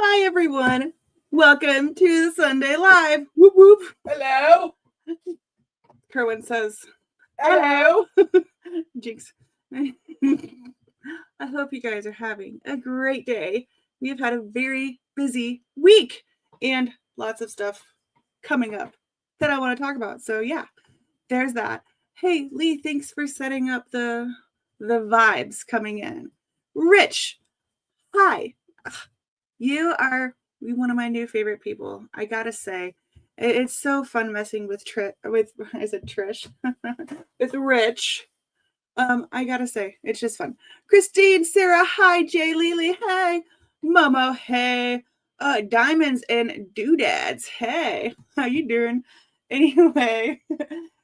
Hi, everyone. Welcome to the Sunday Live. Whoop, whoop. Hello. Kerwin says, Hello. Jinx. I hope you guys are having a great day. We've had a very busy week and lots of stuff coming up that I want to talk about. So yeah, there's that. Hey, Lee, thanks for setting up the vibes coming in. Rich, hi. You are one of my new favorite people. I gotta say, it's so fun messing with Trish, with Rich. I gotta say, it's just fun. Christine, Sarah, hi. Jay, Lily, hey. Momo, hey. Diamonds and doodads, hey. How you doing? Anyway,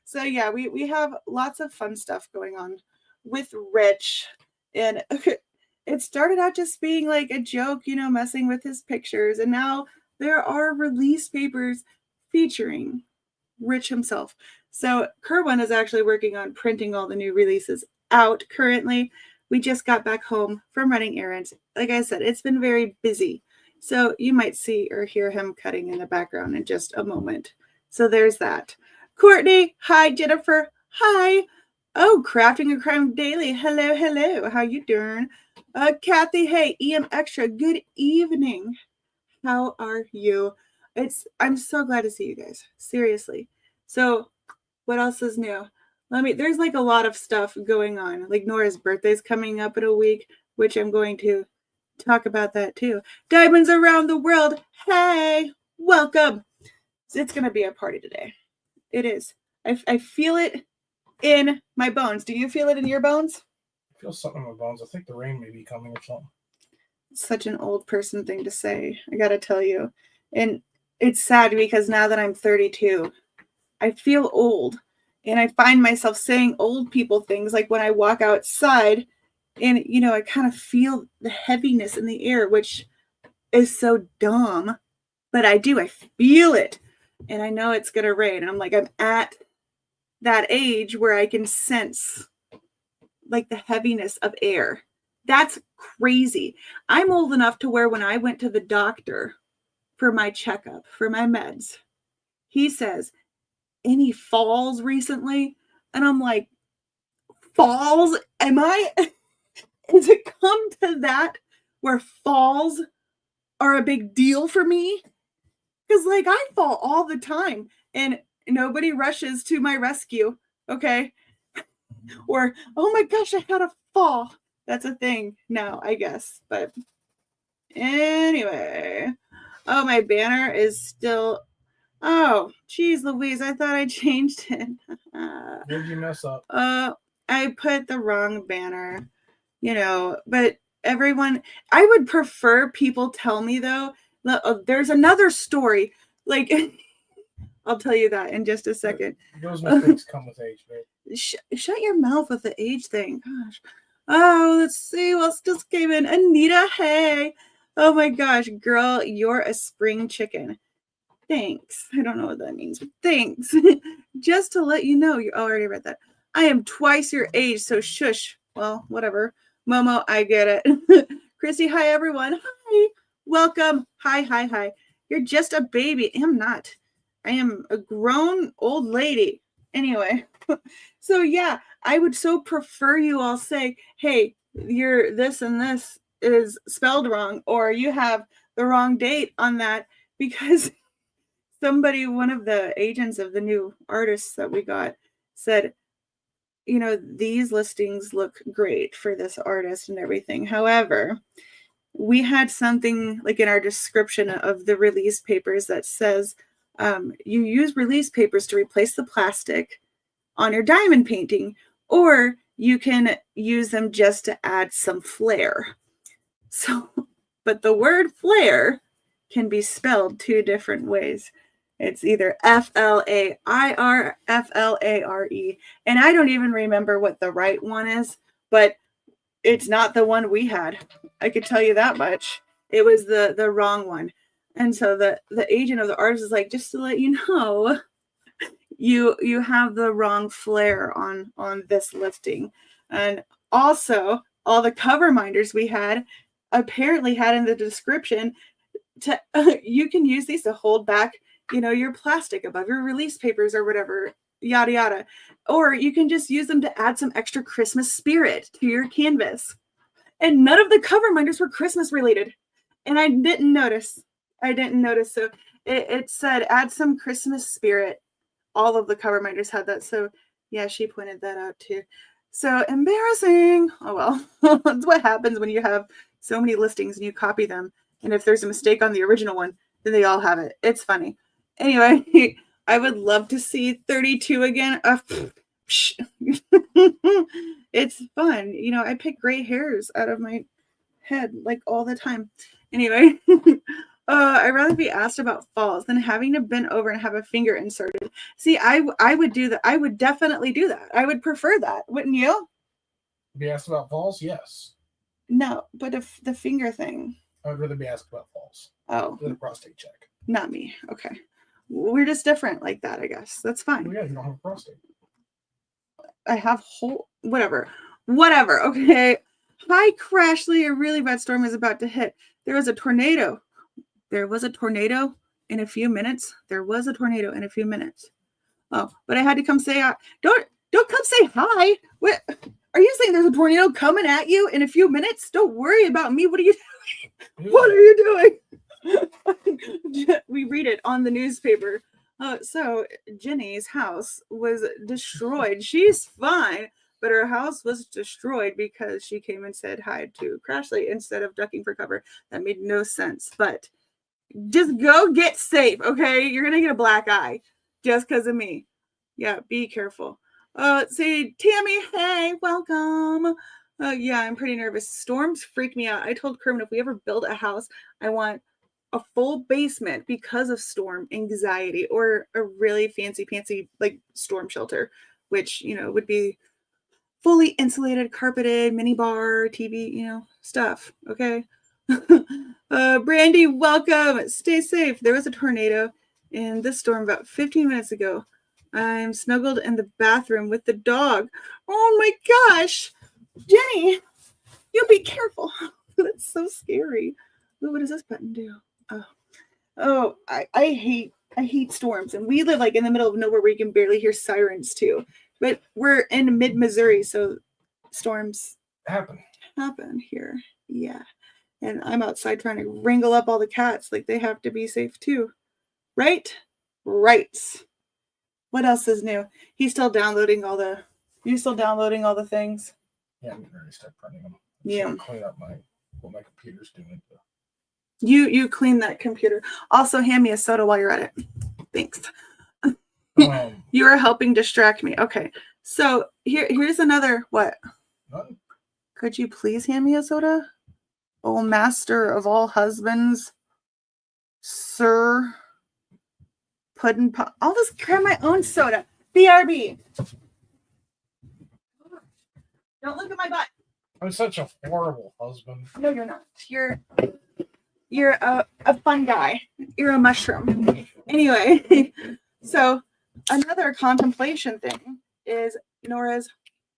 so yeah, we have lots of fun stuff going on with Rich, and it started out just being like a joke, messing with his pictures, and now there are release papers featuring Rich himself. So Kerwin is actually working on printing all the new releases out currently. We just got back home from running errands. Like I said, it's been very busy. So you might see or hear him cutting in the background in just a moment. So there's that. Courtney, hi. Jennifer, hi. Oh, Crafting a Crime Daily. Hello, hello. How you doing? Kathy, hey. EM Extra, good evening. How are you? I'm so glad to see you guys. Seriously. So what else is new? There's like a lot of stuff going on. Like Nora's birthday's coming up in a week, which I'm going to talk about that too. Diamonds around the world. Hey, welcome. It's going to be a party today. It is. I feel it in my bones. Do you feel it in your bones? I feel something in my bones. I think the rain may be coming or something. It's such an old person thing to say, I gotta tell you. And it's sad because now that I'm 32, I feel old. And I find myself saying old people things like when I walk outside and, I kind of feel the heaviness in the air, which is so dumb. But I do. I feel it. And I know it's going to rain. I'm at that age where I can sense like the heaviness of air. That's crazy. I'm old enough to where when I went to the doctor for my checkup, for my meds, he says, any falls recently? And I'm like, falls? Has it come to that where falls are a big deal for me? Because I fall all the time and nobody rushes to my rescue, okay? Or, oh my gosh, I had a fall. That's a thing now, I guess. But anyway. Oh, my banner is still... Oh, geez, Louise, I thought I changed it. What did you mess up? I put the wrong banner, but everyone... I would prefer people tell me, though, there's another story. I'll tell you that in just a second. Those mistakes come with age, right? Shut your mouth with the age thing. Gosh. Oh, let's see what else just came in. Anita, hey. Oh my gosh, girl, you're a spring chicken. Thanks. I don't know what that means, but thanks. Just to let you know, you already read that. I am twice your age, so shush. Well, whatever. Momo, I get it. Chrissy, hi everyone. Hi. Welcome. Hi. You're just a baby. I'm not. I am a grown old lady. Anyway, so yeah, I would so prefer you all say, hey, you're this and this is spelled wrong, or you have the wrong date on that, because one of the agents of the new artists that we got said, these listings look great for this artist and everything. However, we had something like in our description of the release papers that says, you use release papers to replace the plastic on your diamond painting, or you can use them just to add some flair. So, but the word flair can be spelled two different ways. It's either F-L-A-I-R, F-L-A-R-E. And I don't even remember what the right one is, but it's not the one we had. I could tell you that much. It was the wrong one. And so the agent of the artist is like, just to let you know, you have the wrong flair on this listing. And also, all the cover minders we had apparently had in the description you can use these to hold back, your plastic above your release papers or whatever, yada yada. Or you can just use them to add some extra Christmas spirit to your canvas. And none of the cover minders were Christmas related. And I didn't notice. So it said add some Christmas spirit. All of the cover minders had that. So yeah, she pointed that out too. So embarrassing. Oh well. That's what happens when you have so many listings and you copy them. And if there's a mistake on the original one, then they all have it. It's funny. Anyway, I would love to see 32 again. It's fun. I pick gray hairs out of my head like all the time. Anyway, I'd rather be asked about falls than having to bend over and have a finger inserted. See, I would do that. I would definitely do that. I would prefer that. Wouldn't you? Be asked about falls? Yes. No, but if the finger thing. I would rather be asked about falls. Oh. Than a prostate check. Not me. Okay. We're just different like that, I guess. That's fine. Well, yeah, you don't have a prostate. I have whatever. Okay. Hi, Crashly. A really bad storm is about to hit. There was a tornado. In a few minutes. Oh, but I had to come say, don't come say hi. What are you saying? There's a tornado coming at you in a few minutes? Don't worry about me. What are you doing? What are you doing? We read it on the newspaper. So Jenny's house was destroyed. She's fine, but her house was destroyed because she came and said hi to Crashly instead of ducking for cover. That made no sense, but just go get safe, okay? You're going to get a black eye just because of me. Yeah, be careful. Say, Tammy, hey, welcome. Yeah, I'm pretty nervous. Storms freak me out. I told Kermit if we ever build a house, I want a full basement because of storm anxiety, or a really fancy like storm shelter, which would be fully insulated, carpeted, mini bar, TV, stuff. Okay. Brandy, welcome. Stay safe. There was a tornado in this storm about 15 minutes ago. I'm snuggled in the bathroom with the dog. Oh my gosh, Jenny, you be careful. That's so scary. Ooh, what does this button do? Oh, I hate storms, and we live like in the middle of nowhere where you can barely hear sirens too. But we're in mid-Missouri, so storms happen here. Yeah, and I'm outside trying to wrangle up all the cats. Like, they have to be safe too, right? What else is new? You're still downloading all the things. Yeah, I'm ready to start printing them. Yeah, clean up what my computer's doing. You clean that computer. Also, hand me a soda while you're at it. Thanks. You are helping distract me. Okay, so here's another what? Nothing. Could you please hand me a soda? Oh, master of all husbands, sir. Puddin' pop. I'll just grab my own soda. BRB. Don't look at my butt. I'm such a horrible husband. No, you're not. You're a fun guy. You're a mushroom. Anyway, so another contemplation thing is Nora's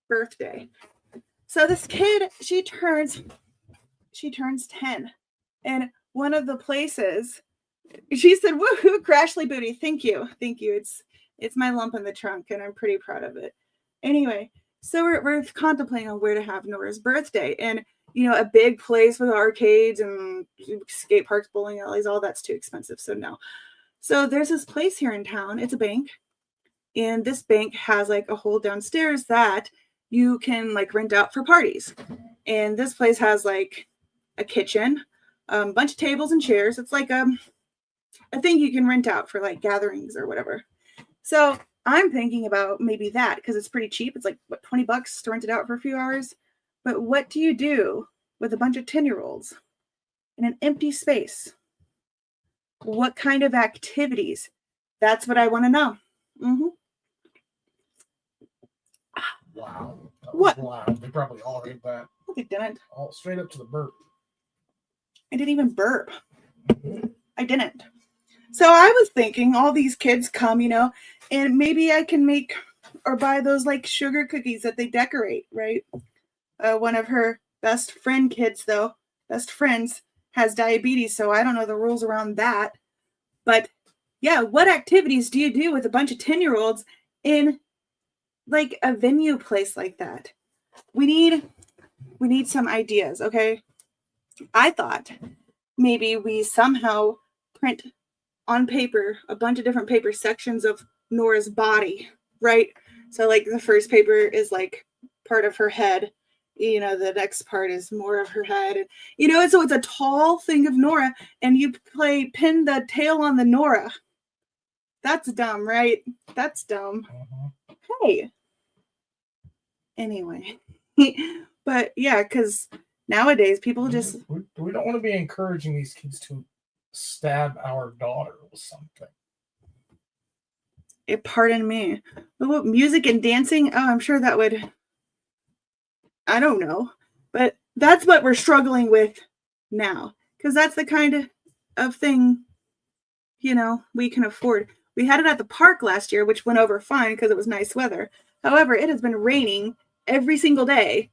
birthday. So this kid, she turns 10. And one of the places, she said, woohoo, Crashly booty. Thank you. It's my lump in the trunk, and I'm pretty proud of it. Anyway, so we're contemplating on where to have Nora's birthday. And a big place with arcades and skate parks, bowling alleys, all that's too expensive. So no. So there's this place here in town. It's a bank. And this bank has like a whole downstairs that you can like rent out for parties. And this place has like a kitchen, a bunch of tables and chairs. It's like a thing you can rent out for like gatherings or whatever. So I'm thinking about maybe that because it's pretty cheap. It's like, what, $20 to rent it out for a few hours. But what do you do with a bunch of 10-year-olds in an empty space? What kind of activities? That's what I want to know. Mm-hmm. Wow. What? Wow. They probably all did that. No, they didn't. All straight up to the burp. I didn't even burp. I didn't. So I was thinking all these kids come, and maybe I can make or buy those like sugar cookies that they decorate, right? One of her best friends has diabetes, so I don't know the rules around that. But yeah, what activities do you do with a bunch of 10-year-olds in like a venue place like that? We need some ideas, okay? I thought maybe we somehow print on paper a bunch of different paper sections of Nora's body, right? So like the first paper is like part of her head, the next part is more of her head, and so it's a tall thing of Nora, and you pin the tail on the Nora. That's dumb, right? That's dumb. Hey. Anyway. But yeah, because nowadays people just... We don't want to be encouraging these kids to stab our daughter with something. Pardon me. But music and dancing? Oh, I'm sure that would... I don't know. But that's what we're struggling with now. Because that's the kind of thing, we can afford. We had it at the park last year, which went over fine because it was nice weather. However, it has been raining every single day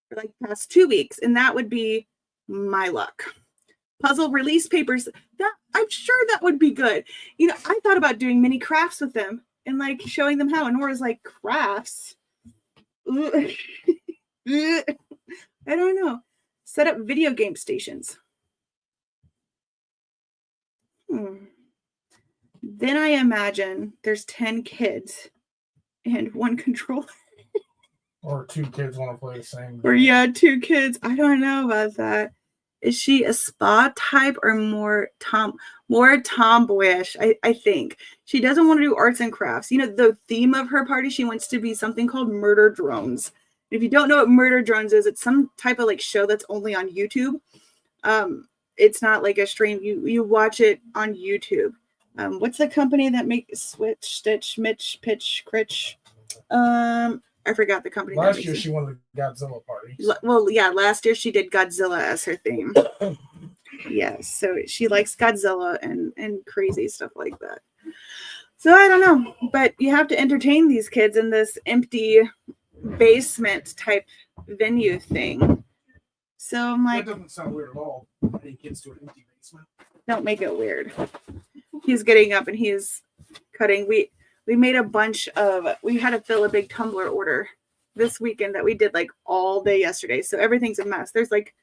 for like the past 2 weeks, and that would be my luck. Puzzle release papers, that I'm sure that would be good. I thought about doing mini crafts with them and like showing them how, and Nora's like, crafts? I don't know. Set up video game stations. Then I imagine there's 10 kids and one controller. Or 2 kids want to play the same game. Or yeah, 2 kids. I don't know about that. Is she a spa type or more tomboyish? I think. She doesn't want to do arts and crafts. The theme of her party, she wants to be something called Murder Drones. If you don't know what Murder Drones is, it's some type of like show that's only on YouTube. It's not like a stream. You watch it on YouTube. What's the company that makes Switch, Stitch, Mitch, Pitch, Critch? I forgot the company. Last year she won the Godzilla party. Well, yeah, last year she did Godzilla as her theme. Yeah, so she likes Godzilla and crazy stuff like that. So I don't know, but you have to entertain these kids in this empty basement type venue thing. So I'm like, that doesn't sound weird at all. Any kids to an empty basement. Don't make it weird. He's getting up and he's cutting. We made a bunch of, we had to fill a big tumbler order this weekend that we did like all day yesterday. So everything's a mess. There's like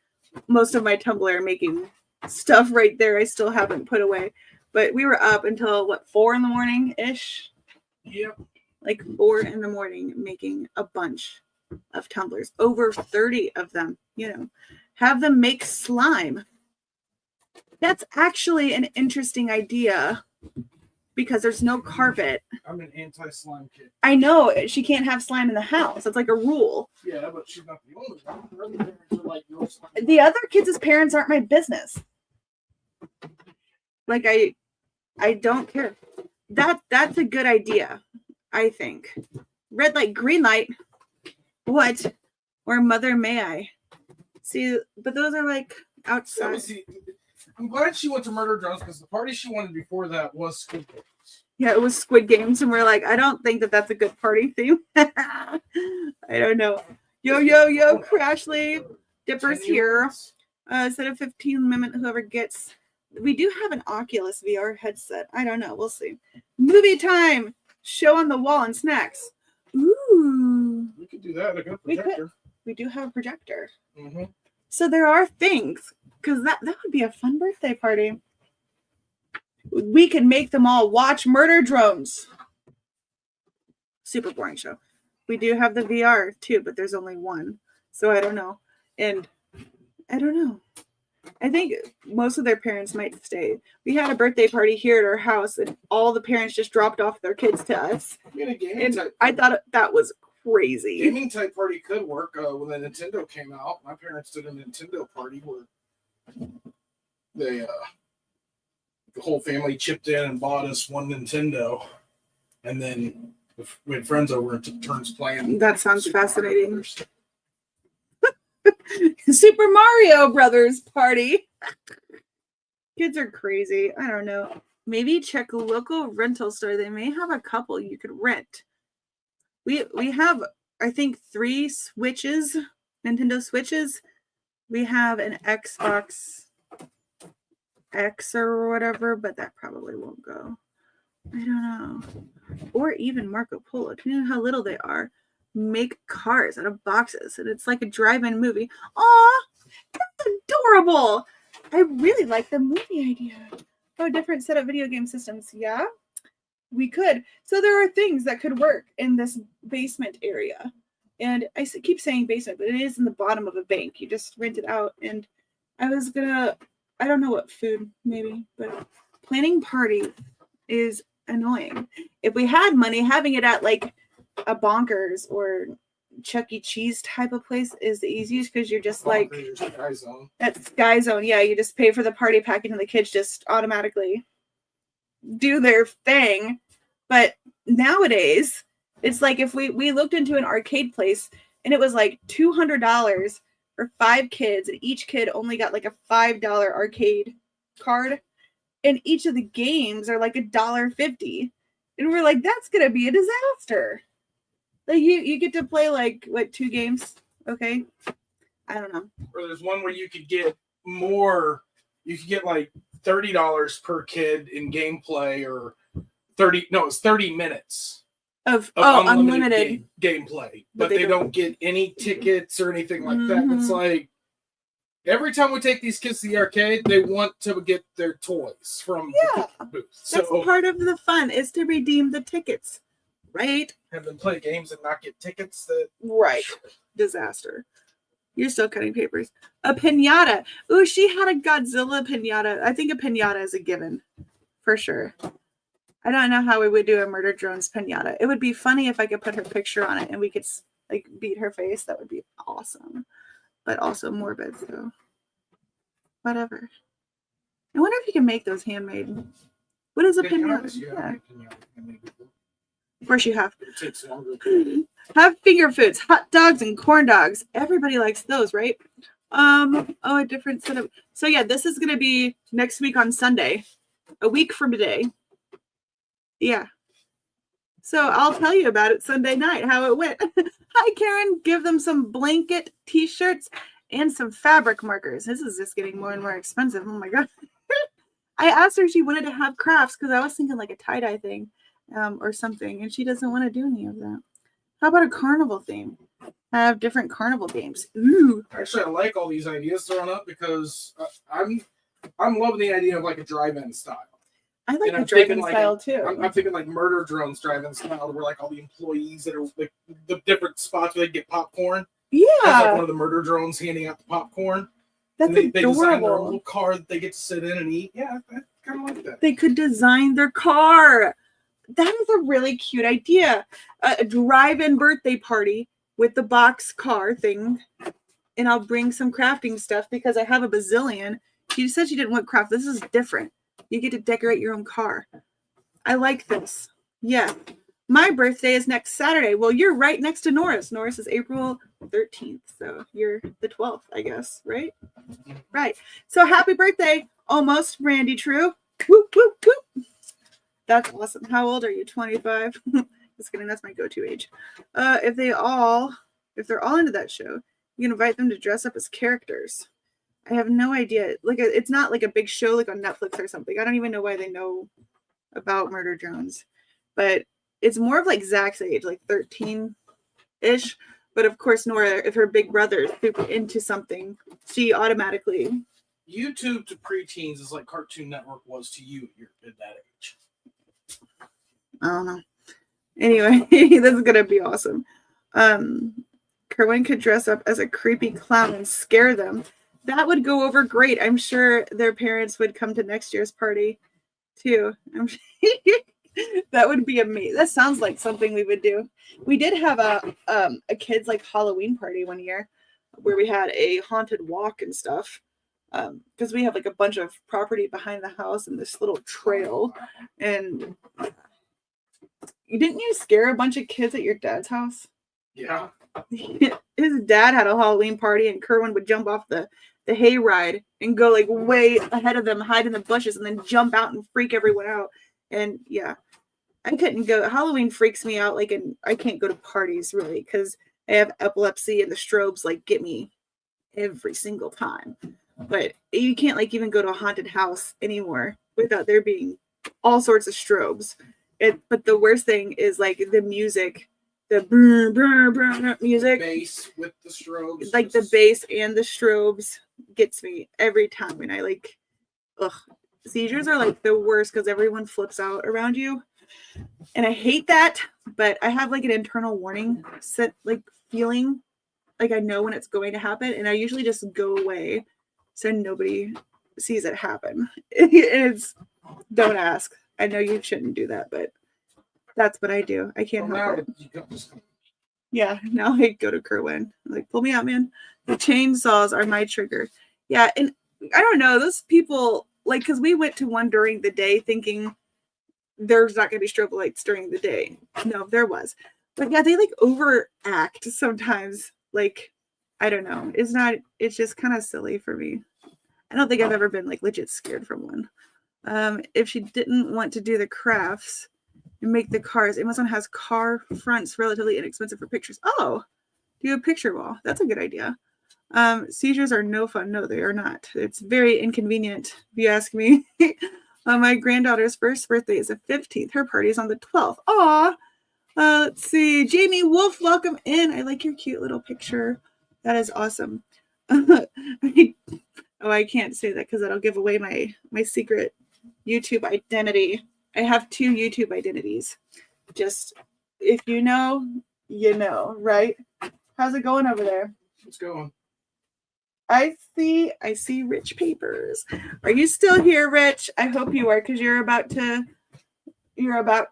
most of my tumbler making stuff right there I still haven't put away. But we were up until 4 in the morning ish? Yep. Like 4 in the morning making a bunch of tumblers. Over 30 of them, Have them make slime. That's actually an interesting idea. Because there's no carpet. I'm an anti-slime kid. I know. She can't have slime in the house. It's like a rule. Yeah, but she's not the only one. Her other parents are like, no slime. The other kids' parents aren't my business. Like, I don't care. That's a good idea, I think. Red light, green light. What? Or Mother May I? See, but those are like outside. I'm glad she went to Murder Drones because the party she wanted before that was Squid Games. Yeah, it was Squid Games, and we're like, I don't think that's a good party theme. I don't know. Yo, Crashly. Dipper's here. Instead of 15 minutes, whoever gets... We do have an Oculus VR headset. I don't know. We'll see. Movie time. Show on the wall and snacks. Ooh. We could do that. I got a projector. We do have a projector. Mm-hmm. So there are things. Because that would be a fun birthday party. We could make them all watch Murder Drones. Super boring show. We do have the VR too, but there's only one. So I don't know. And I don't know. I think most of their parents might stay. We had a birthday party here at our house, and all the parents just dropped off their kids to us. I thought that was crazy. Gaming type party could work. When the Nintendo came out, my parents did a Nintendo party where the whole family chipped in and bought us one Nintendo, and then we had friends over and took turns playing. That sounds fascinating. Super Mario Brothers party. Kids are crazy. I don't know. Maybe check a local rental store. They may have a couple you could rent. We have, I think, 3 Switches, Nintendo Switches. We have an Xbox X or whatever, but that probably won't go. I don't know. Or even Marco Polo. Do you know how little they are? Make cars out of boxes, and it's like a drive-in movie. Aw, that's adorable. I really like the movie idea. Oh, different set of video game systems. Yeah, we could. So there are things that could work in this basement area. And I keep saying basement, but it is in the bottom of a bank. You just rent it out. And I don't know what food, maybe, but planning party is annoying. If we had money, having it at like a Bonkers or Chuck E. Cheese type of place is the easiest because you're just like Sky Zone. That's Sky Zone. Yeah, you just pay for the party package and the kids just automatically do their thing. But nowadays, it's like if we looked into an arcade place and it was like $200 for 5 kids, and each kid only got like a $5 arcade card, and each of the games are like $1.50, and we're like, that's gonna be a disaster. Like you get to play like what 2 games? Okay, I don't know. Or there's one where you could get more. You could get like $30 per kid in gameplay, or 30. No, it's 30 minutes of unlimited gameplay, but they don't get any tickets or anything like that. It's like every time we take these kids to the arcade, they want to get their toys from the booth. That's part of the fun is to redeem the tickets, right? Have them play games and not get tickets. Right. Disaster. You're still cutting papers. A piñata. Ooh, she had a Godzilla piñata. I think a piñata is a given. For sure. I don't know how we would do a Murder Drones piñata. It would be funny if I could put her picture on it and we could like beat her face. That would be awesome. But also morbid, so whatever. I wonder if you can make those handmade. What is a piñata? Yeah. Of course you have. It takes longer. Have finger foods, hot dogs and corn dogs. Everybody likes those, right? A different set of. So yeah, this is gonna be next week on Sunday, a week from today. Yeah. So I'll tell you about it Sunday night, how it went. Hi, Karen. Give them some blanket t-shirts and some fabric markers. This is just getting more and more expensive. Oh my God. I asked her if she wanted to have crafts because I was thinking like a tie-dye thing or something, and she doesn't want to do any of that. How about a carnival theme? Have different carnival games. Ooh. Actually, I like all these ideas thrown up because I'm loving the idea of like a drive-in style. I like the drive-in style too. I'm thinking like Murder Drones drive-in style, where like all the employees that are like the different spots where they get popcorn. Yeah. Have, like one of the Murder Drones handing out the popcorn. That's they adorable. design their little car that they get to sit in and eat. Yeah, I kind of like that. They could design their car. That is a really cute idea. A drive-in birthday party with the box car thing. And I'll bring some crafting stuff because I have a bazillion. She said she didn't want craft. This is different. You get to decorate your own car. I like this. Yeah. My birthday is next Saturday. Well, you're right next to Norris. Norris is April 13th. So you're the 12th, I guess, right? Right. So happy birthday. Almost, Randy True. Whoop, whoop, whoop. That's awesome. How old are you? 25? Just kidding. That's my go-to age. If they're all into that show, you can invite them to dress up as characters. I have no idea. Like, it's not like a big show like on Netflix or something. I don't even know why they know about Murder Drones. But it's more of like Zach's age, like 13-ish. But of course, Nora, if her big brother is super into something, she automatically. YouTube to preteens is like Cartoon Network was to you at that age. I don't know. Anyway, this is gonna be awesome. Kerwin could dress up as a creepy clown and scare them. That would go over great. I'm sure their parents would come to next year's party too. That would be amazing. That sounds like something we would do. We did have a kids like Halloween party one year where we had a haunted walk and stuff. Because we have like a bunch of property behind the house and this little trail. And didn't you scare a bunch of kids at your dad's house? Yeah. His dad had a Halloween party and Kerwin would jump off the hay ride and go like way ahead of them, hide in the bushes, and then jump out and freak everyone out. And yeah, I couldn't go. Halloween freaks me out. Like, and I can't go to parties really because I have epilepsy and the strobes like get me every single time. but you can't like even go to a haunted house anymore without there being all sorts of strobes. But the worst thing is like the music, the brr, brr, brr, music, the bass with the strobes, like the bass and the strobes gets me every time. And I like, ugh, seizures are like the worst because everyone flips out around you, and I hate that. But I have like an internal warning set, like feeling, like I know when it's going to happen, and I usually just go away so nobody sees it happen. It's don't ask. I know you shouldn't do that, but that's what I do. I can't help it. Yeah, now I go to Kerwin. Like, pull me out, man. The chainsaws are my trigger. Yeah, and I don't know, those people, like, because we went to one during the day thinking there's not going to be strobe lights during the day. No, there was. But yeah, they like overact sometimes. Like, I don't know. It's just kind of silly for me. I don't think I've ever been like legit scared from one. If she didn't want to do the crafts and make the cars, Amazon has car fronts relatively inexpensive for pictures. Oh, do a picture wall. That's a good idea. Seizures are no fun. No, they are not. It's very inconvenient, if you ask me. My granddaughter's first birthday is the 15th. Her party is on the 12th. Aw. Let's see. Jamie Wolf, welcome in. I like your cute little picture. That is awesome. I can't say that because that'll give away my secret YouTube identity. I have 2 YouTube identities. Just if you know, you know, right? How's it going over there? It's going. I see Rich Papers. Are you still here, Rich? I hope you are, because you're about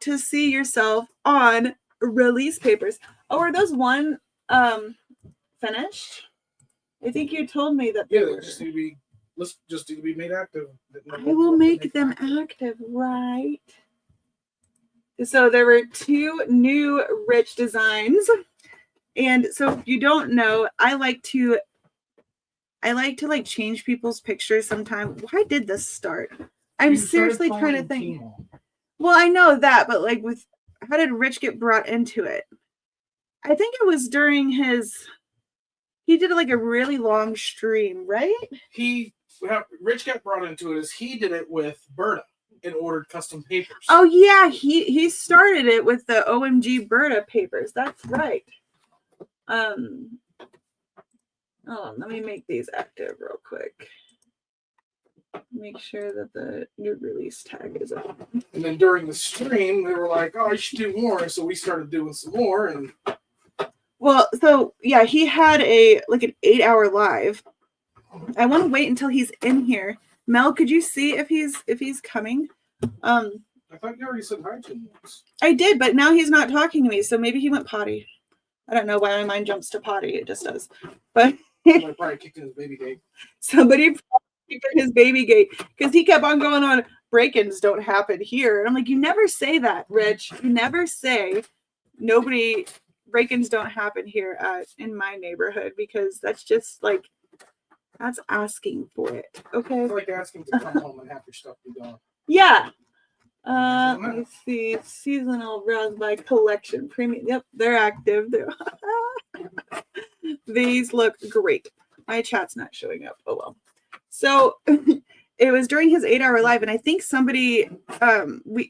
to see yourself on Release Papers. Oh, are those one finished? I think you told me that they just need to be made active. I will make them active, right? So there were 2 new Rich designs. And so if you don't know, I like to like change people's pictures sometimes. Why did this start? I'm seriously trying to think. Well, I know that, but like how did Rich get brought into it? I think it was during he did like a really long stream, right? Rich got brought into it as he did it with Berta and ordered custom papers. Oh yeah, he started it with the OMG Berta papers. That's right. Let me make these active real quick. Make sure that the new release tag is up. And then during the stream, they were like, "Oh, I should do more," so we started doing some more. And well, so yeah, he had an 8-hour live. I want to wait until he's in here. Mel, could you see if he's coming? I thought you already said hi to him. I did, but now he's not talking to me, so maybe he went potty. I don't know why my mind jumps to potty. It just does. But somebody probably kicked in his baby gate. Somebody kicked in his baby gate because he kept on going on. Break-ins don't happen here, and I'm like, you never say that, Rich. You never say break-ins don't happen here in my neighborhood, because that's just like, that's asking for it. Okay. It's like asking to come home and have your stuff be gone. Yeah. Let me see. Seasonal browse by collection. Premium. Yep, they're active. These look great. My chat's not showing up. Oh well. So it was during his 8-hour live, and I think somebody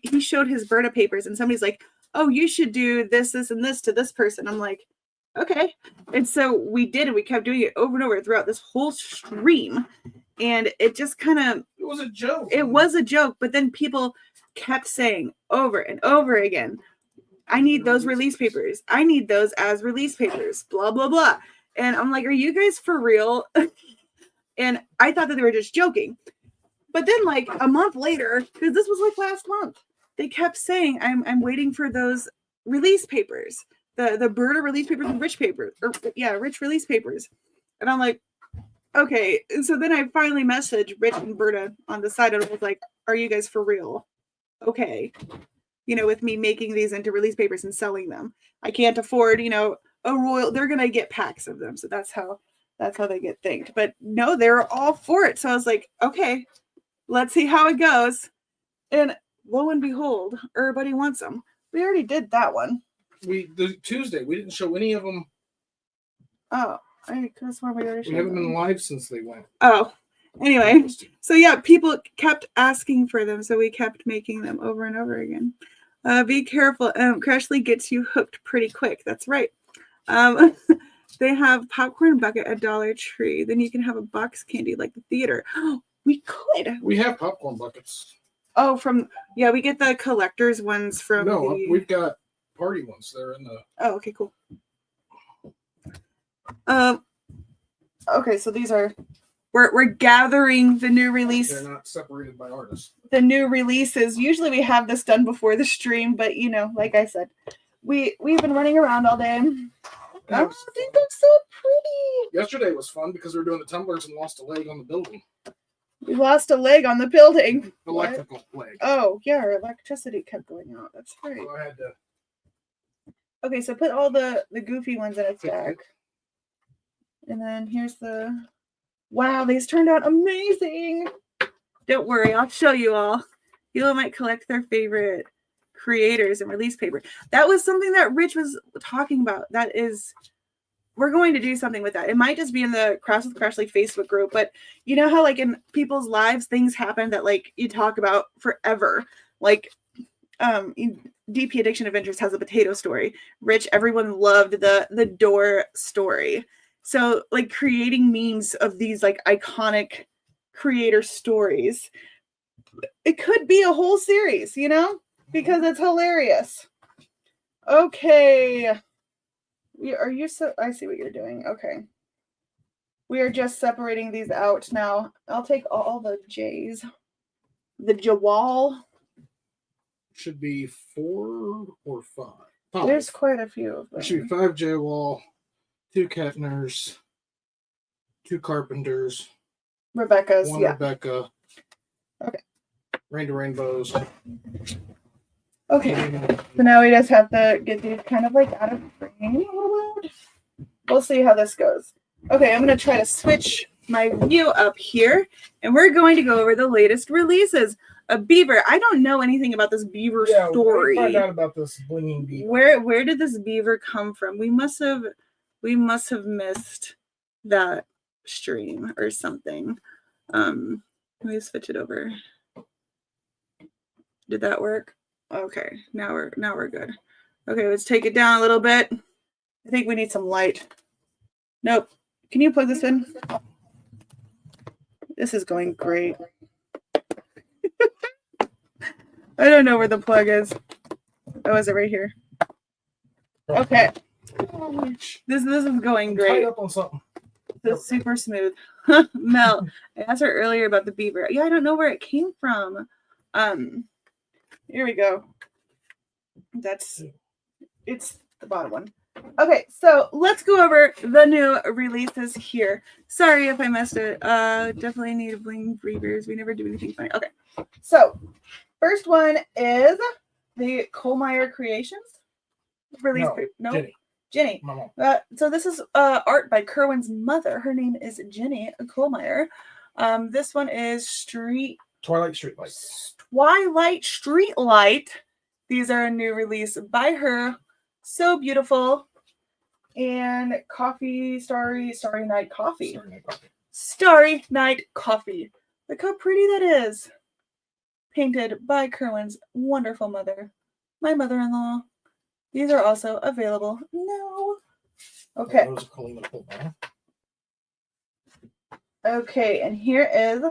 he showed his Berta papers, and somebody's like, "Oh, you should do this, this, and this to this person." I'm like, okay. And so we did, and we kept doing it over and over throughout this whole stream. And it just kind of... It was a joke. It was a joke, but then people kept saying over and over again, I need those release papers. I need those as release papers, blah, blah, blah. And I'm like, are you guys for real? And I thought that they were just joking. But then like a month later, because this was like last month, they kept saying, I'm waiting for those release papers. The Berta release papers and Rich papers. Rich release papers. And I'm like, okay. And so then I finally messaged Rich and Berta on the side, and I was like, are you guys for real? Okay. With me making these into release papers and selling them. I can't afford, they're going to get packs of them. So that's how they get thanked. But no, they were all for it. So I was like, okay, let's see how it goes. And lo and behold, everybody wants them. We already did that one. Tuesday, we didn't show any of them. Oh, I could have sworn we already showed them. We haven't been live since they went. Oh, Anyway, so yeah, people kept asking for them, so we kept making them over and over again. Be careful. Crashly gets you hooked pretty quick. That's right. They have popcorn bucket at Dollar Tree. Then you can have a box candy like the theater. We could. We have popcorn buckets. Oh, we get the collector's ones from. No, we've got party ones. They're in the. Oh, okay, cool. Okay, so these are. We're gathering the new release. They're not separated by artists. The new releases. Usually we have this done before the stream, but like I said, we've been running around all day. Oh, they look so pretty. Yesterday was fun because we were doing the tumblers and lost a leg on the building. We lost a leg on the building. Electrical leg. Oh, yeah, our electricity kept going out. That's right. So I had to. Okay, so put all the goofy ones in a stack. And then here's the... Wow, these turned out amazing. Don't worry, I'll show you all. You might collect their favorite creators and release paper. That was something that Rich was talking about. We're going to do something with that. It might just be in the Crafts with Crashly Facebook group, but you know how like in people's lives things happen that like you talk about forever. Like DP Addiction Adventures has a potato story. Rich, everyone loved the door story. So like creating memes of these like iconic creator stories. It could be a whole series, because it's hilarious. Okay. I see what you're doing. Okay. We are just separating these out now. I'll take all the J's. The Jawal. Should be 4 or 5. There's quite a few of them. There should be 5 Jawal, 2 Kettners, 2 Carpenters. Rebecca's, 1 yeah. Rebecca. Okay. Rain to Rainbows. Okay. So now we just have to get these kind of like out of frame. We'll see how this goes. Okay, I'm going to try to switch my view up here, and we're going to go over the latest releases. A beaver. I don't know anything about this beaver story. Find out about this blinging beaver. Where did this beaver come from? We must have missed that stream or something. Let me switch it over. Did that work? Okay, now we're good. Okay, let's take it down a little bit. I think we need some light. Nope. Can you plug this in? This is going great. I don't know where the plug is. Oh, is it right here? Okay. This is going great. Tied up on something. This is super smooth. Mel, I asked her earlier about the beaver. Yeah, I don't know where it came from. Here we go. It's the bottom one. Okay, so let's go over the new releases here. Sorry if I missed it. Definitely need bling beavers. We never do anything funny. Okay, so first one is the Kohlmeyer Creations release. No, Jenny. So this is art by Kerwin's mother. Her name is Jenny Kohlmeyer. This one is Twilight Streetlight. Twilight Streetlight. These are a new release by her. So beautiful. And Starry Night Coffee. Starry Night Coffee. Look how pretty that is. Painted by Kerwin's wonderful mother. My mother-in-law. These are also available now. Okay. Okay, and here is,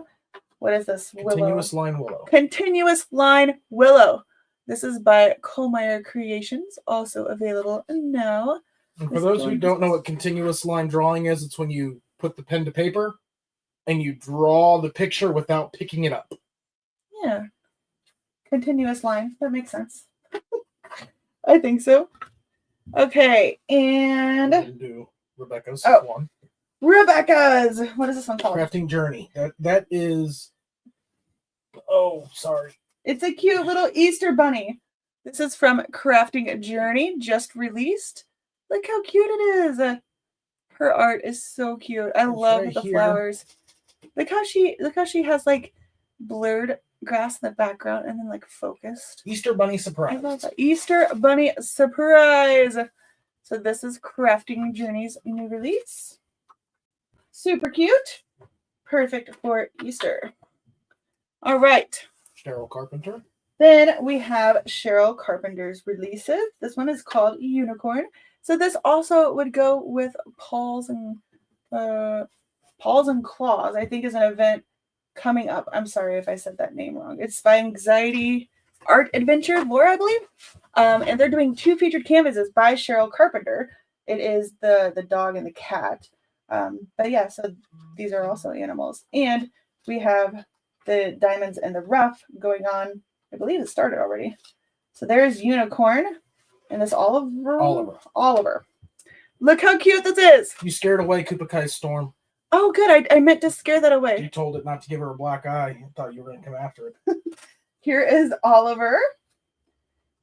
what is this? Continuous Line Willow. Continuous Line Willow. This is by Kohlmeyer Creations, also available now. And for those who don't know what continuous line drawing is, it's when you put the pen to paper and you draw the picture without picking it up. Yeah. Continuous line. That makes sense. I think so. Okay, and do Rebecca's one. Rebecca's. What is this one called? Crafting Journey. That is. Oh, sorry. It's a cute little Easter bunny. This is from Crafting Journey, just released. Look how cute it is. Her art is so cute. I love the flowers. Look how she has like blurred grass in the background and then like focused. Easter Bunny Surprise. I love that. Easter Bunny Surprise. So this is Crafting Journey's new release. Super cute. Perfect for Easter. All right. Cheryl Carpenter. Then we have Cheryl Carpenter's releases. This one is called Unicorn. So this also would go with Paws and Claws, I think, is an event coming up. I'm sorry if I said that name wrong. It's by Anxiety Art Adventure Laura, I believe. And they're doing 2 featured canvases by Cheryl Carpenter. It is the dog and the cat. But yeah, so these are also animals. And we have the Diamonds and the Rough going on. I believe it started already. So there's Unicorn and this Oliver. Look how cute this is. You scared away Kupakai's Storm. Oh, good. I meant to scare that away. You told it not to give her a black eye. I thought you were going to come after it. Here is Oliver.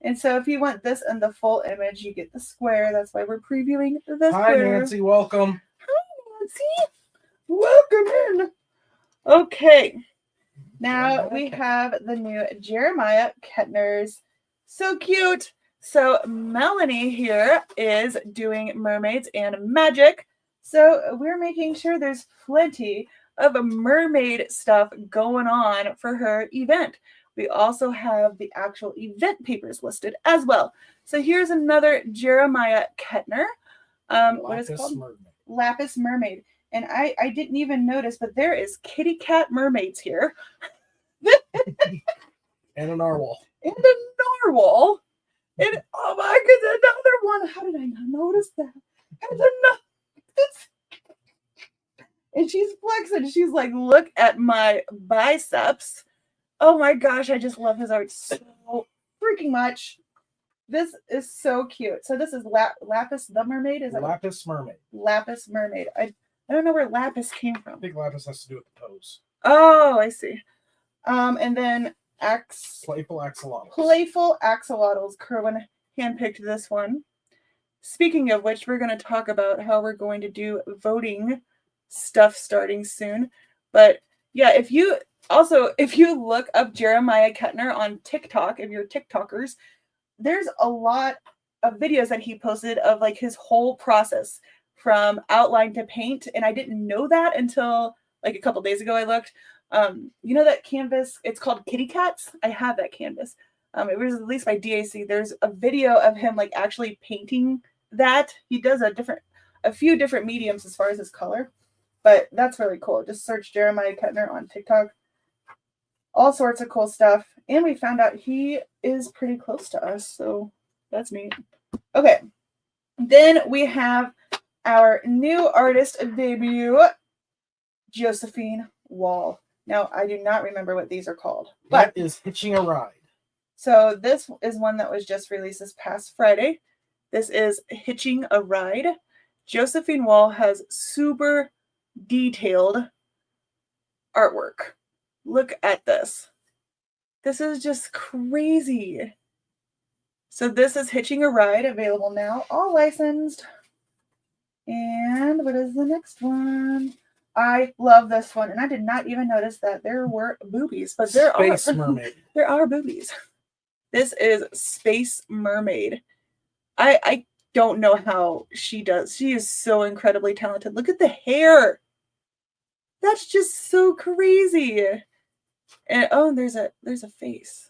And so if you want this in the full image, you get the square. That's why we're previewing the Hi, square. Nancy. Welcome. Hi, Nancy. Welcome in. Okay. Now we have the new Jeremiah Kettner's. So cute. So Melanie here is doing mermaids and magic. So we're making sure there's plenty of mermaid stuff going on for her event. We also have the actual event papers listed as well. So here's another Jeremiah Kettner. What is it called? Mermaid. Lapis Mermaid. And I didn't even notice, but there is kitty cat mermaids here. And a narwhal. And a narwhal. And oh my goodness, another one. How did I not notice that? And another. And she's flexing. She's like, look at my biceps. Oh my gosh, I just love his art so freaking much. This is so cute. So this is Lapis the Mermaid? Is Lapis Mermaid. Lapis Mermaid. I don't know where Lapis came from. I think Lapis has to do with the pose. Oh, I see. And then Playful Axolotls. Playful Axolotls. Kerwin handpicked this one. Speaking of which, we're going to talk about how we're going to do voting stuff starting soon. But yeah, if you look up Jeremiah Kettner on TikTok, if you're TikTokers, there's a lot of videos that he posted of like his whole process from outline to paint. And I didn't know that until like a couple days ago I looked. You know that canvas, it's called Kitty Cats? I have that canvas. It was released by DAC. There's a video of him like actually painting that. He does a few different mediums as far as his color, but that's really cool. Just search Jeremiah Kettner on TikTok. All sorts of cool stuff. And we found out he is pretty close to us, so that's neat. Okay. Then we have our new artist debut, Josephine Wall. Now, I do not remember what these are called. That is Hitching a Ride. So this is one that was just released this past Friday. This is Hitching a Ride. Josephine Wall has super detailed artwork. Look at this. This is just crazy. So this is Hitching a Ride, available now, all licensed. And what is the next one? I love this one, and I did not even notice that there were boobies, but there Space Mermaid. There are boobies. This is Space Mermaid. I don't know how she does. She is so incredibly talented. Look at the hair. That's just so crazy. And oh, there's a face.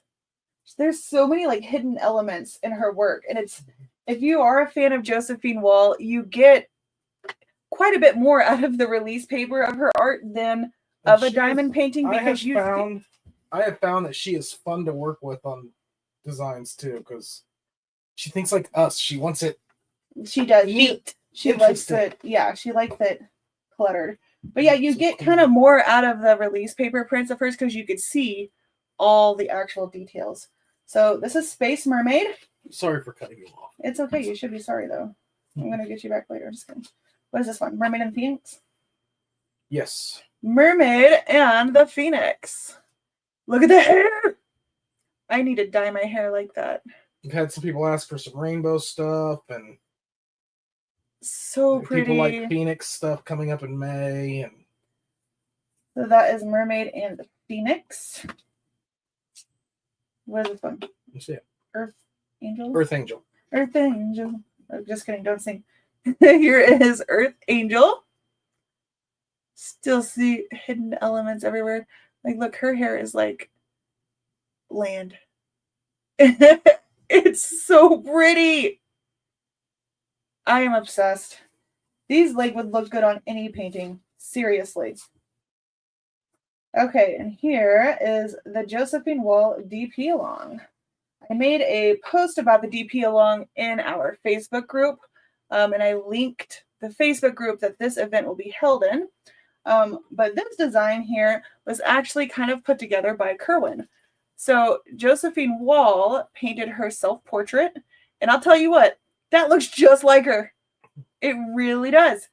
There's so many like hidden elements in her work, and it's, if you are a fan of Josephine Wall, you get quite a bit more out of the release paper of her art than of a diamond painting, because I have found that she is fun to work with on designs too, because she thinks like us. She wants it. She does. Neat. She likes it. Yeah, she likes it cluttered. But yeah, you get kind of more out of the release paper prints at first because you could see all the actual details. So this is Space Mermaid. Sorry for cutting you off. It's okay. You should be sorry though. I'm gonna get you back later. Just kidding. What is this one? Mermaid and Phoenix? Yes. Mermaid and the Phoenix. Look at the hair. I need to dye my hair like that. We've had some people ask for some rainbow stuff, and so pretty. People like Phoenix stuff coming up in May. And so that is Mermaid and the Phoenix. What is this one? Let's see it. Earth Angel? Earth Angel. Earth Angel. Oh, just kidding. Don't sing. Here is Earth Angel. Still see hidden elements everywhere. Like, look, her hair is like land. It's so pretty. I am obsessed. These like would look good on any painting. Seriously. Okay, and here is the Josephine Wall DP along. I made a post about the DP along in our Facebook group, and I linked the Facebook group that this event will be held in. But this design here was actually kind of put together by Kerwin. So Josephine Wall painted her self-portrait, and I'll tell you what, that looks just like her. It really does.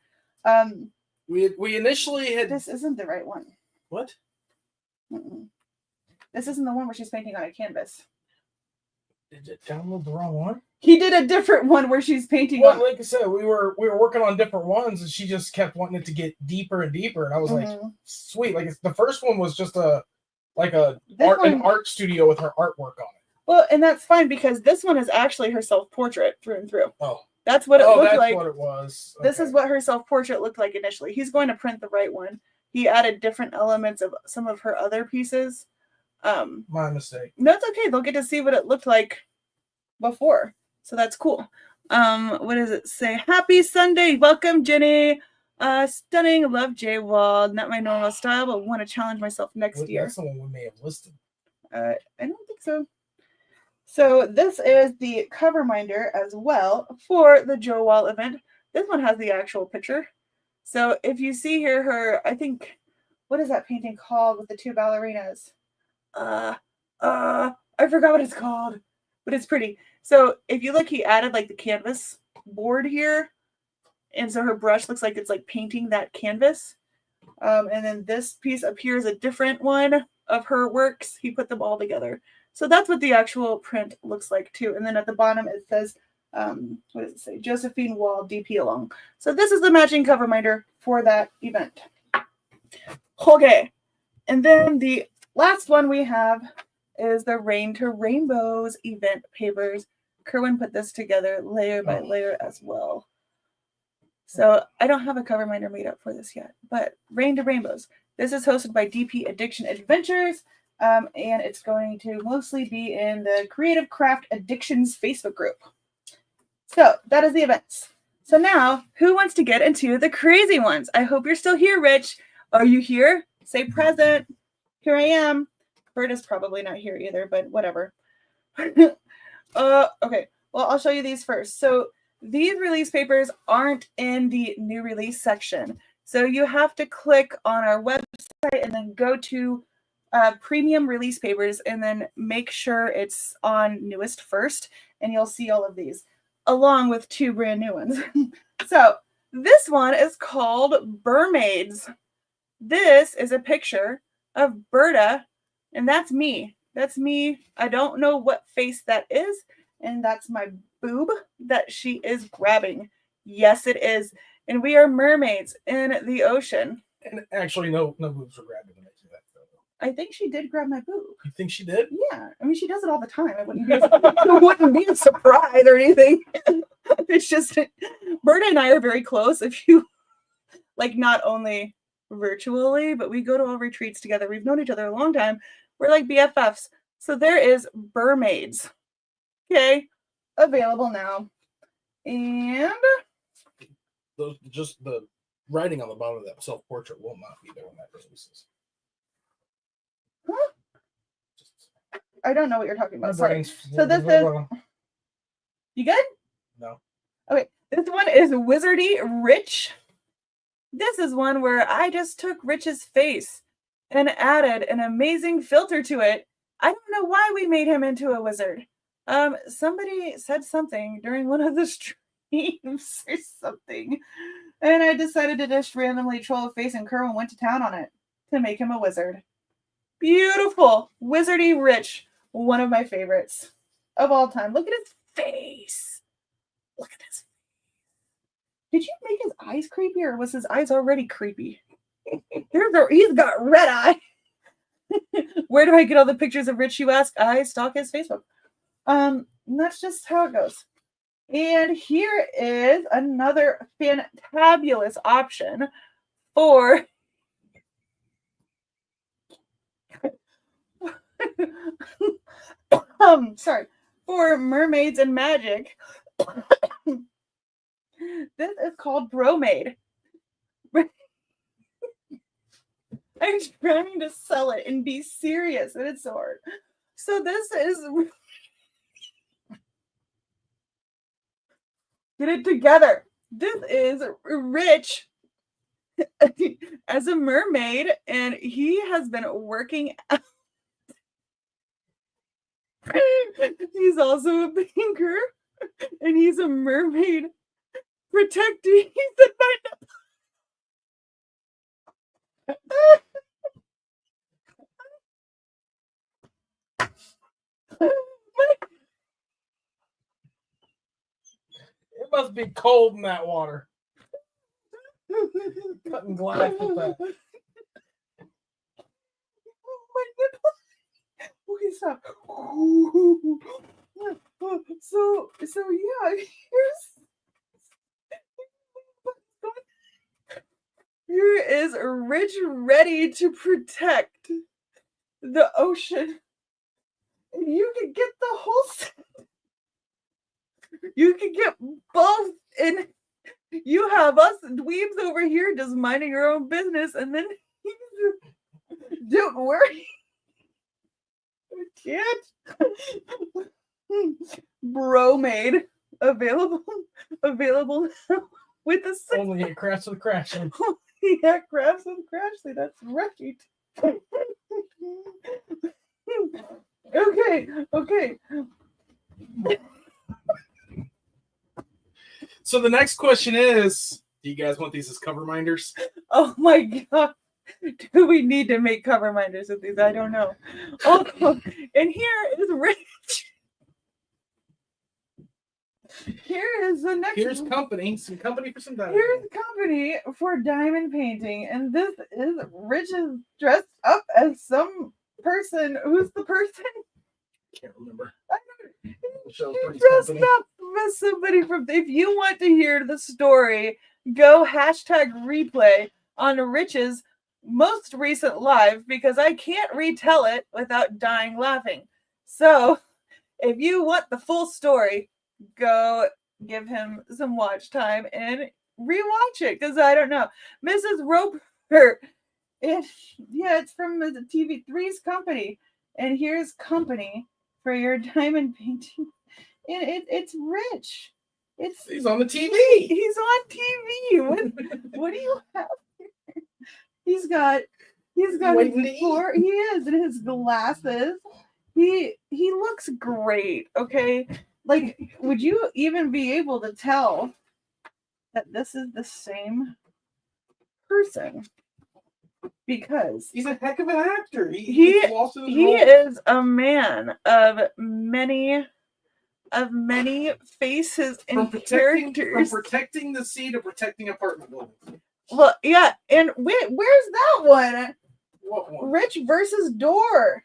We initially had. This isn't the right one. What? Mm-mm. This isn't the one where she's painting on a canvas. Did it download the wrong one? He did a different one where she's painting well, on. Like I said, we were working on different ones, and she just kept wanting it to get deeper and deeper. And I was like, sweet. Like the first one was just an art studio with her artwork on it. Well, and that's fine because this one is actually her self-portrait through and through. Oh. That's what it looked that's like. What it was. Okay. This is what her self-portrait looked like initially. He's going to print the right one. He added different elements of some of her other pieces. My mistake. No, it's okay. They'll get to see what it looked like before. So that's cool. What does it say? Happy Sunday. Welcome, Jenny. Stunning. Love J Wall. Not my normal style, but want to challenge myself next year. That's the one we may have listed. I don't think so. So this is the cover minder as well for the Joe Wall event. This one has the actual picture. So if you see here her, I think, what is that painting called with the two ballerinas? I forgot what it's called, but it's pretty. So if you look, he added like the canvas board here. And so her brush looks like it's like painting that canvas. And then this piece appears a different one of her works. He put them all together. So that's what the actual print looks like too. And then at the bottom it says, what does it say? Josephine Wall DP along. So this is the matching cover minder for that event. Okay. And then the last one we have is the Rain to Rainbows event papers. Kerwin put this together layer by layer as well. So I don't have a cover minder made up for this yet, but Rain to Rainbows. This is hosted by DP Addiction Adventures, and it's going to mostly be in the Creative Craft Addictions Facebook group. So that is the events. So now, who wants to get into the crazy ones? I hope you're still here, Rich. Are you here? Say present. Here I am. Bert is probably not here either, but whatever. Okay. Well, I'll show you these first. So these release papers aren't in the new release section. So you have to click on our website and then go to premium release papers and then make sure it's on newest first. And you'll see all of these along with two brand new ones. So this one is called Mermaids. This is a picture of Berta, and that's me. That's me. I don't know what face that is, and that's my boob that she is grabbing. Yes, it is. And we are mermaids in the ocean. And actually, no boobs were grabbing when I do that photo. I think she did grab my boob. You think she did? Yeah. I mean, she does it all the time. It wouldn't be a surprise or anything. It's just, Berta and I are very close. If you, like, not only virtually, but we go to all retreats together. We've known each other a long time. We're like BFFs. So there is Mermaids. Okay. Available now. And just the writing on the bottom of that self-portrait will not be there when that releases. Huh? I don't know what you're talking about. Sorry. So this is... You good? No. Okay. This one is Wizardy Rich. This is one where I just took Rich's face and added an amazing filter to it. I don't know why we made him into a wizard. Somebody said something during one of the streams or something, and I decided to just randomly troll a face, and Kerwin went to town on it to make him a wizard. Beautiful. Wizardy Rich. One of my favorites of all time. Look at his face. Look at his face. Did you make his eyes creepy, or was his eyes already creepy? He's got red eye. Where do I get all the pictures of Rich, you ask? I stalk his Facebook. And that's just how it goes. And here is another fantabulous option for Sorry, for mermaids and magic. This is called bromade. I'm trying to sell it and be serious, and it's so hard. So this is get it together. This is Rich as a mermaid, and he has been working out. He's also a banker, and he's a mermaid protecting. He said, It must be cold in that water. Cutting glass with that. my nipple. Okay, stop. So yeah, here is Rich ready to protect the ocean. And you can get the whole set. You can get both, and you have us dweebs over here just minding your own business, and then don't worry. I can't. Bromade available with the six. Only at Crafts with Crashing. Yeah, Crafts with Crashly. That's right. Okay. So the next question is, do you guys want these as cover minders? Oh my god. Do we need to make cover minders with these? I don't know. Oh, and here is Rich. Here is the next. Here's company. Some company for some diamond. Here's company for diamond painting. And this is Rich is dressed up as some person. Who's the person? Can't remember. He's dressed up as somebody from. If you want to hear the story, go #replay on Rich's most recent live, because I can't retell it without dying laughing. So if you want the full story, go give him some watch time and rewatch it, because I don't know. Mrs. Roper, it's from the TV3's company, and here's company for your diamond painting. And it's Rich. He's on the TV. He's on TV. What do you have here? He's got his four. He is, and his glasses. He looks great. Okay, like, would you even be able to tell that this is the same person? Because he's a heck of an actor. He is a man of many faces and characters. From protecting the sea to protecting apartment buildings. Well, yeah, and where's that one? What one? Rich versus Door.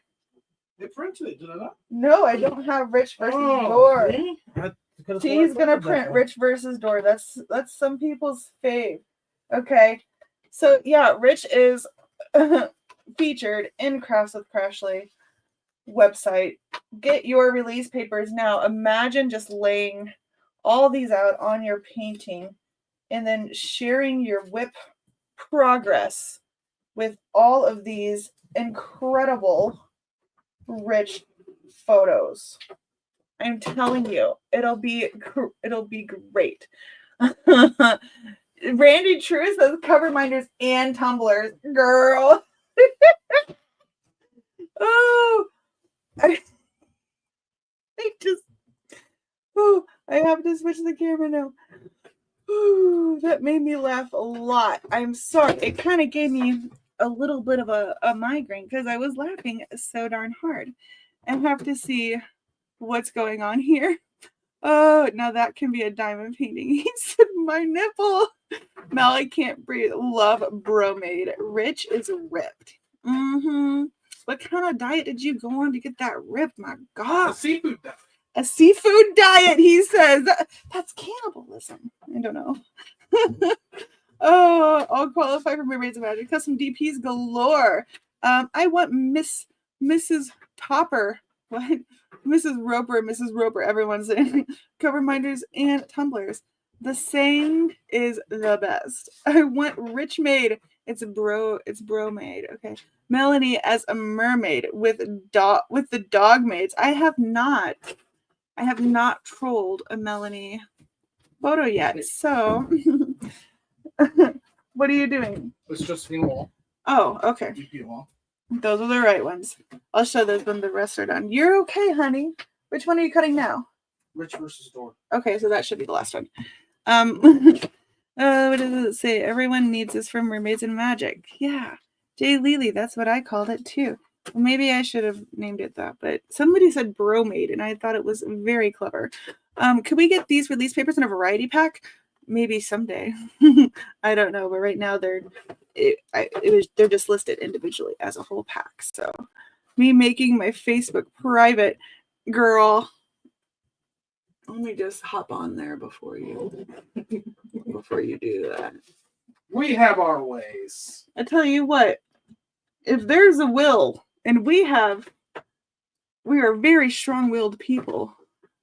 They printed it, did I not? No, I don't have Rich versus Door. See, he's gonna print Rich versus Door. That's some people's fave. Okay, so yeah, Rich is featured in Crafts with Crashly website. Get your release papers now. Imagine just laying all these out on your painting and then sharing your whip progress with all of these incredible Rich photos. I'm telling you, it'll be great. Randy True says cover minders and tumblers, girl. Oh, I have to switch the camera now. Ooh, that made me laugh a lot. I'm sorry. It kind of gave me a little bit of a migraine because I was laughing so darn hard. I have to see what's going on here. Oh, now that can be a diamond painting. He said, my nipple. Now I can't breathe. Love bromade. Rich is ripped. Mm-hmm. What kind of diet did you go on to get that ripped? My God. A seafood diet. A seafood diet, he says. That's cannibalism. I don't know. Oh, I'll qualify for Mermaids of Magic. Custom DPs galore. I want Miss Mrs. Topper. What? Mrs. Roper, everyone's in. Cover minders and tumblers. The saying is the best. I want rich maid. It's bro maid. Okay. Melanie as a mermaid with the dog maids. I have not trolled a Melanie photo yet. So what are you doing? It's just me wall. Oh, okay. Wall. Those are the right ones. I'll show those when the rest are done. You're okay, honey. Which one are you cutting now? Rich versus Door. Okay, so that should be the last one. What does it say? Everyone needs this for Mermaids and Magic. Yeah. Jay Lely, that's what I called it too. Well, maybe I should have named it that, but somebody said bromade, and I thought it was very clever. Could we get these release papers in a variety pack? Maybe someday. I don't know, but right now they're just listed individually as a whole pack. So me making my Facebook private, girl. Let me just hop on there before you do that. We have our ways. I tell you what, if there's a will, and we are very strong-willed people,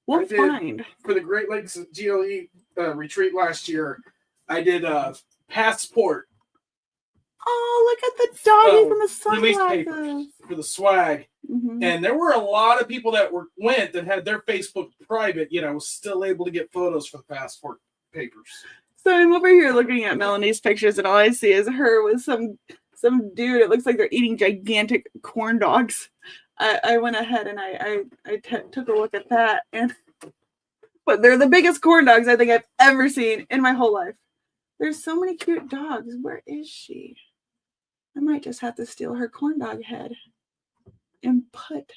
we'll find. For the Great Lakes GLE retreat last year, I did a passport. Oh, look at the doggy from the sunglasses. For the swag. Mm-hmm. And there were a lot of people that went that had their Facebook private, was still able to get photos for the passport papers. So I'm over here looking at Melanie's pictures, and all I see is her with some dude. It looks like they're eating gigantic corn dogs. I went ahead and I took a look at that, but they're the biggest corn dogs I think I've ever seen in my whole life. There's so many cute dogs. Where is she? I might just have to steal her corn dog head and put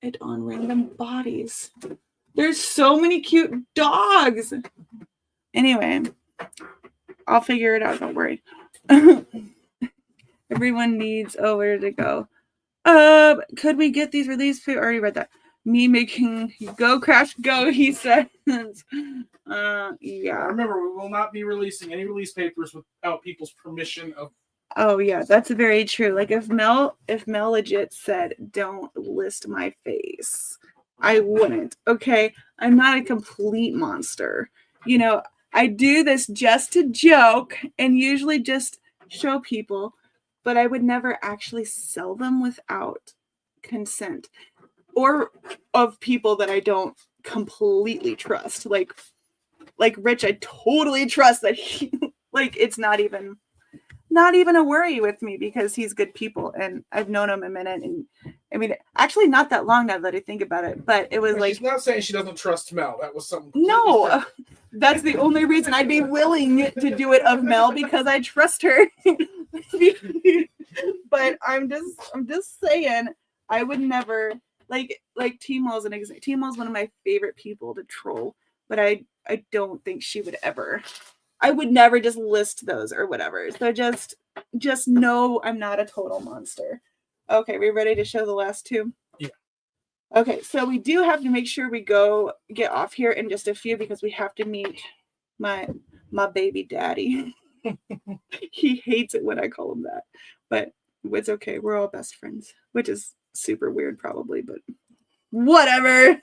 it on random bodies. There's so many cute dogs. Anyway, I'll figure it out. Don't worry. Everyone needs where to go. Could we get these released? I already read that. Me making go crash go, he says. Yeah. Remember, we will not be releasing any release papers without people's permission of. Oh yeah, that's very true. Like if Mel legit said, "Don't list my face," I wouldn't. Okay, I'm not a complete monster. I do this just to joke and usually just show people, but I would never actually sell them without consent or of people that I don't completely trust. Like Rich, I totally trust that he, it's not even a worry with me because he's good people and I've known him a minute, and I mean actually not that long now that I think about it, but it was she's not saying she doesn't trust Mel. That was something. No, that's the only reason I'd be willing to do it of Mel, because I trust her. But I'm just saying I would never like T-Mal's an example. T-Mal's one of my favorite people to troll, but I don't think she would ever. I would never just list those or whatever. So just know I'm not a total monster. Okay, we ready to show the last two? Yeah. Okay, so we do have to make sure we go get off here in just a few because we have to meet my baby daddy. He hates it when I call him that, but it's okay. We're all best friends, which is super weird probably, but whatever.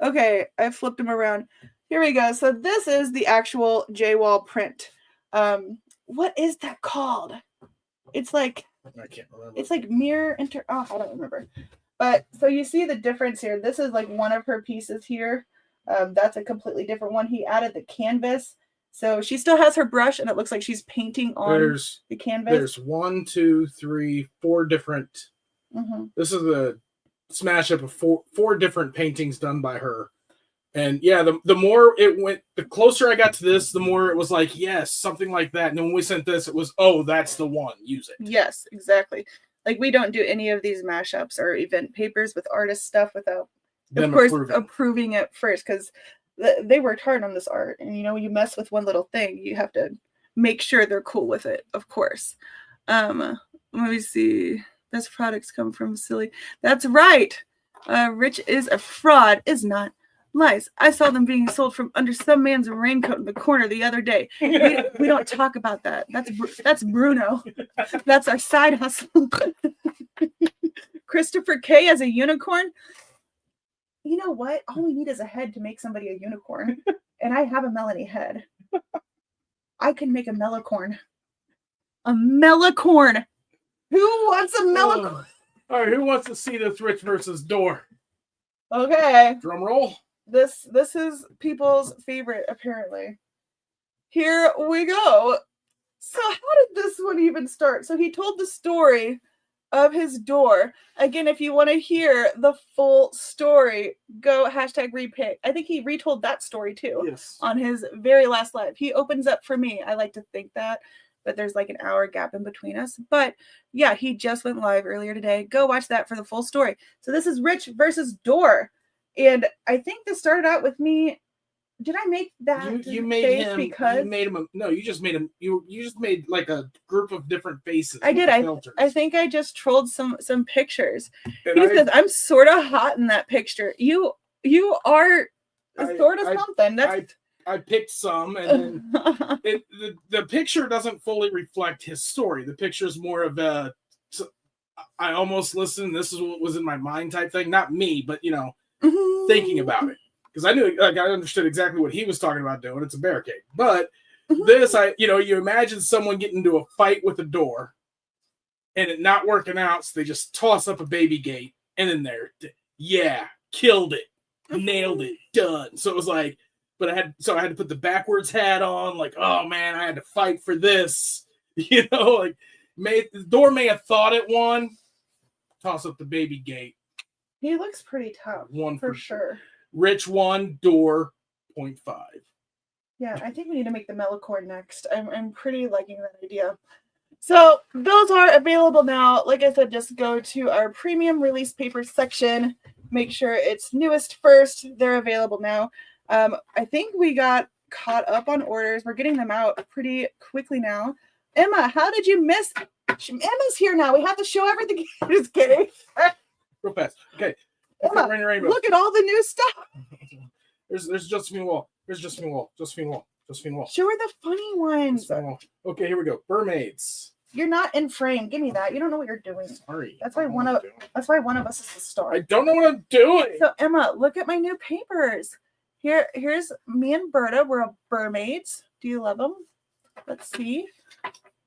Okay, I flipped him around. Here we go. So this is the actual J-Wall print. What is that called? It's like I can't remember. It's like mirror I don't remember. But so you see the difference here. This is like one of her pieces here. That's a completely different one. He added the canvas. So she still has her brush and it looks like she's painting on the canvas. There's 1, 2, 3, 4 different. Mm-hmm. This is a smash up of four different paintings done by her. And yeah, the more it went, the closer I got to this, the more it was like, yes, something like that. And then when we sent this, it was, oh, that's the one. Use it. Yes, exactly. Like we don't do any of these mashups or event papers with artist stuff without, of course, approving it first, because they worked hard on this art. And you mess with one little thing, you have to make sure they're cool with it, of course. Let me see. Best products come from Silly. That's right. Rich is a fraud. Is not. Lies. I saw them being sold from under some man's raincoat in the corner the other day. We don't talk about that. That's Bruno. That's our side hustle. Christopher K as a unicorn. You know what? All we need is a head to make somebody a unicorn. And I have a Melanie head. I can make a melicorn. A melicorn. Who wants a melicorn? All right, who wants to see this Rich versus Door? Okay. Drum roll. This is people's favorite, apparently. Here we go. So how did this one even start? So he told the story of his door. Again, if you want to hear the full story, go #repick. I think he retold that story too. Yes. On his very last live. He opens up for me. I like to think that, but there's like an hour gap in between us. But yeah, he just went live earlier today. Go watch that for the full story. So this is Rich versus Door. And I think this started out with me. Did I make that? You made him because you made him. No, you just made him. You just made like a group of different faces. I did. I think I just trolled some pictures. He says I'm sort of hot in that picture. You are sort of something. That's I picked some, and then the picture doesn't fully reflect his story. The picture is more of a. I almost listened. This is what was in my mind type thing. Not me, but thinking about it. Because I knew, like, I understood exactly what he was talking about doing. It's a barricade. But this, you imagine someone getting into a fight with a door and it not working out, so they just toss up a baby gate and then killed it, nailed it, done. So it was like, but I had to put the backwards hat on, like, oh man, I had to fight for this. The door may have thought it won. Toss up the baby gate. He looks pretty tough. One for sure. Rich 1, Door 0.5. Yeah, I think we need to make the melicorn next. I'm pretty liking that idea. So those are available now. Like I said, just go to our premium release paper section. Make sure it's newest first. They're available now. I think we got caught up on orders. We're getting them out pretty quickly now. Emma, how did you miss? Emma's here now. We have to show everything. Just kidding. Real fast. Okay. Emma, look at all the new stuff. There's Josephine Wall. There's Josephine Wall. Josephine Wall. Josephine Wall. Show her the funny ones. Okay, here we go. Mermaids. You're not in frame. Give me that. You don't know what you're doing. Sorry. That's why one of us is the star. I don't know what I'm doing. So Emma, look at my new papers. Here's me and Berta. We're mermaids. Do you love them? Let's see.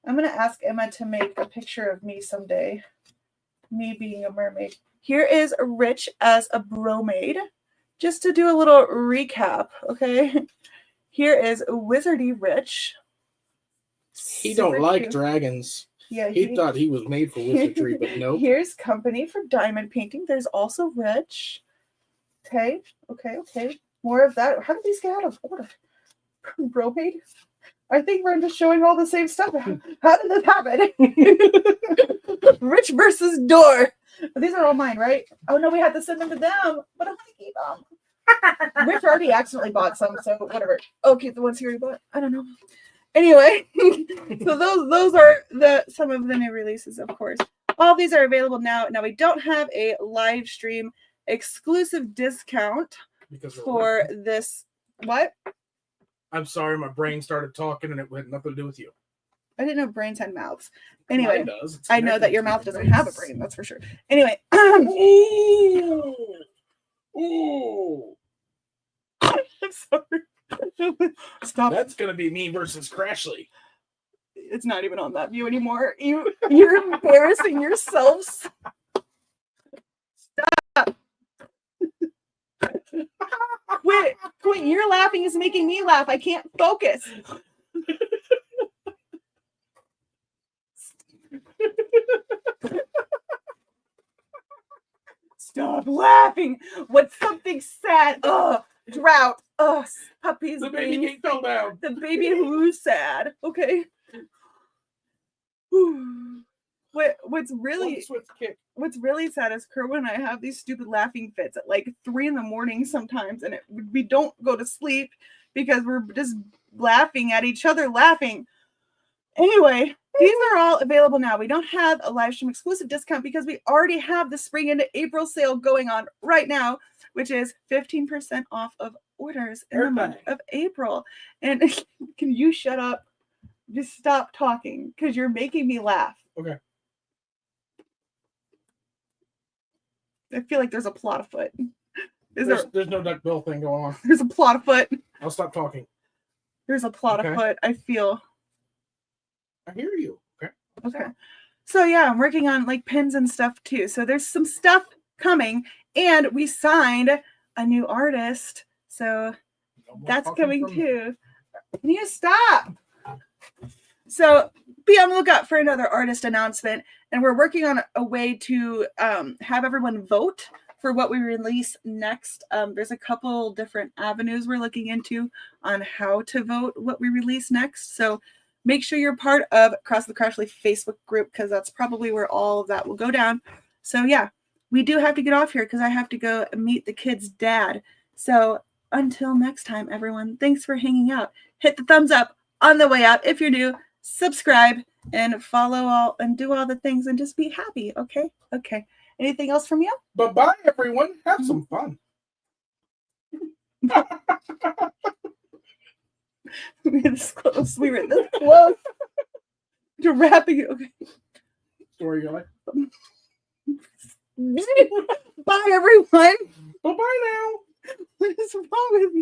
I'm gonna ask Emma to make a picture of me someday. Me being a mermaid. Here is Rich as a bromade. Just to do a little recap, okay? Here is Wizardy Rich. He don't like dragons. Yeah, he thought he was made for wizardry, but nope. Here's Company for diamond painting. There's also Rich. Okay. More of that. How did these get out of order? Bromade? I think we're just showing all the same stuff. How did this happen? Rich versus Door. These are all mine, right? Oh no, we had to send them to them, but I'm gonna keep them. Rich already accidentally bought some, so whatever. Oh, keep the ones he already bought. I don't know. Anyway, so those are some of the new releases, of course. All of these are available now. Now we don't have a live stream exclusive discount for this. What? I'm sorry, my brain started talking and it had nothing to do with you. I didn't know brains had mouths. Anyway, does. I know that your mouth doesn't have a brain, that's for sure. Anyway. Ooh. I'm sorry. Stop. That's going to be me versus Crashly. It's not even on that view anymore. You're embarrassing yourselves. Stop. Quit. Your laughing is making me laugh. I can't focus. Stop laughing. What's something sad? Ugh. Drought. Ugh. Puppies. The baby gate fell down. The baby who's sad. Okay. What's really sad is Kerwin and I have these stupid laughing fits at like 3 a.m. sometimes, and we don't go to sleep because we're just laughing at each other laughing. Anyway, These are all available now. We don't have a live stream exclusive discount because we already have the spring into April sale going on right now, which is 15% off of orders in the month of April. And can you shut up? Just stop talking because you're making me laugh. Okay. I feel like there's a plot afoot. There's no duck bill thing going on. There's a plot afoot. I'll stop talking. There's a plot afoot. I feel. I hear you. Okay. Okay. So yeah, I'm working on like pins and stuff too. So there's some stuff coming, and we signed a new artist. So that's coming too. Can you stop? So be on the lookout for another artist announcement, and we're working on a way to have everyone vote for what we release next. There's a couple different avenues we're looking into on how to vote what we release next. So make sure you're part of Cross the Crashly Facebook group because that's probably where all of that will go down. So yeah, we do have to get off here because I have to go meet the kid's dad. So until next time, everyone, thanks for hanging out. Hit the thumbs up on the way out if you're new. Subscribe and follow all and do all the things and just be happy. Okay. Anything else from you? Bye-bye, everyone. Have some fun. We were this close. We were this close to wrapping it. Okay. Story guy. Bye, everyone. Bye-bye now. What is wrong with me?